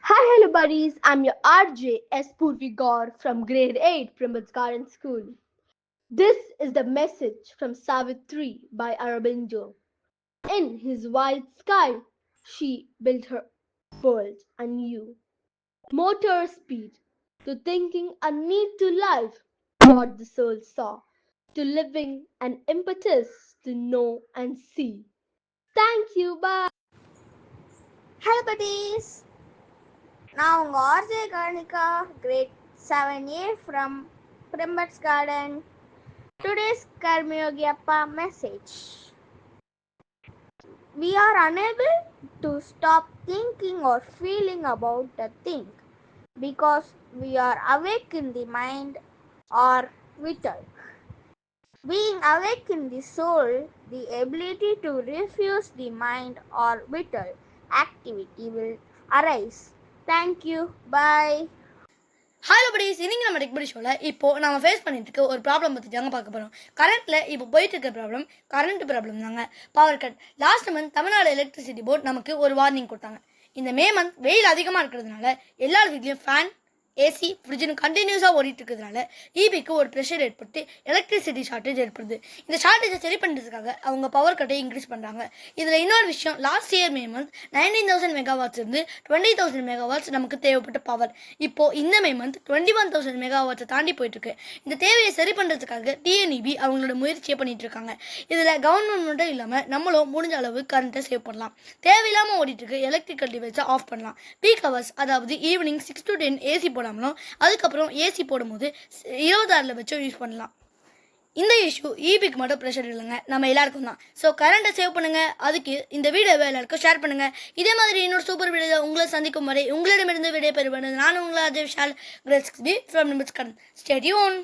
Hi, hello, buddies. I'm your RJ S. Purvi Gaur from grade 8 Primrose Garden School. This is the message from Savitri by Aurobindo. In his wild sky, she built her world anew. Motor speed, to thinking a need to life, what the soul saw, to living an impetus to know and see. Thank you, bye. Hello buddies! நான் உங்கள் RJ Karnika grade 7A from Primrose Garden. Today's Karmyogi Appa message. We are unable to stop thinking or feeling about the thing because we are awake in the mind or vital. Being awake in the soul, the ability to refuse the mind or vital activity will arise. Thank you. Bye. Hello buddies, இன்னைக்கு நம்ம tech படி ஷோவில் இப்போது நம்ம face பண்ணிட்டு இருக்க ஒரு problem பற்றி தாங்க பார்க்க போகிறோம். கரண்ட்டில் இப்போ போயிட்டு இருக்க ப்ராப்ளம் கரண்ட் ப்ராப்ளம் தாங்க. Power cut. Last month Tamil Nadu electricity board நமக்கு ஒரு வார்னிங் கொடுத்தாங்க. இந்த மே மந்த் வெயில் அதிகமாக இருக்கிறதுனால எல்லா வீட்லேயும் ஃபேன், ஏசி, ஃப்ரிட்ஜுன்னு கண்டினியூஸாக ஓடிட்டு இருக்கிறதுனால ஈபிக்கு ஒரு ப்ரெஷர் ஏற்பட்டு எலக்ட்ரிசிட்டி ஷார்ட்டேஜ் ஏற்படுது. இந்த ஷார்ட்டேஜை சரி பண்ணுறதுக்காக அவங்க பவர் கட்டை இன்க்ரீஸ் பண்ணுறாங்க. இதில் இன்னொரு விஷயம், last year May month 19,000 megawatts இருந்து 20,000 மெகாவாட்ஸ் நமக்கு தேவைப்பட்ட பவர் இப்போது இந்த மே மந்த் 21,000 மெகாவாட்ஸை தாண்டி போயிட்டுருக்கு. இந்த தேவையை சரி பண்ணுறதுக்காக டிஎன்இபி அவங்களோட முயற்சியை பண்ணிட்டு இருக்காங்க. இதில் கவர்மெண்ட் மட்டும் இல்லாமல் நம்மளும் முடிஞ்ச அளவு கரண்ட்டை சேவ் பண்ணலாம். தேவையில்லாமல் ஓடிட்டு இருக்கு எலக்ட்ரிக்கல் டிவைஸை ஆஃப் பண்ணலாம். பீக் ஹவர்ஸ், அதாவது ஈவினிங் 6 to 10 ஏசி போடாமலும் அதுக்கப்புறம் ஏசி போடும்போது 26 வச்சும் யூஸ் பண்ணலாம். இந்த இஷ்யூ ஈபிக்கு மட்டும் ப்ரெஷர் இல்லைங்க, நம்ம எல்லாருக்கும் தான். ஸோ கரண்ட்டை சேவ் பண்ணுங்க. அதுக்கு இந்த வீடியோவை எல்லாருக்கும் ஷேர் பண்ணுங்க. இதே மாதிரி இன்னொரு சூப்பர் வீடியோ உங்களை சந்திக்கும் வரை உங்களிடமிருந்து விடை பெறுவது நான் உங்களை Ajay Vishal, grade 6B from Primrose Garden. Stay tuned.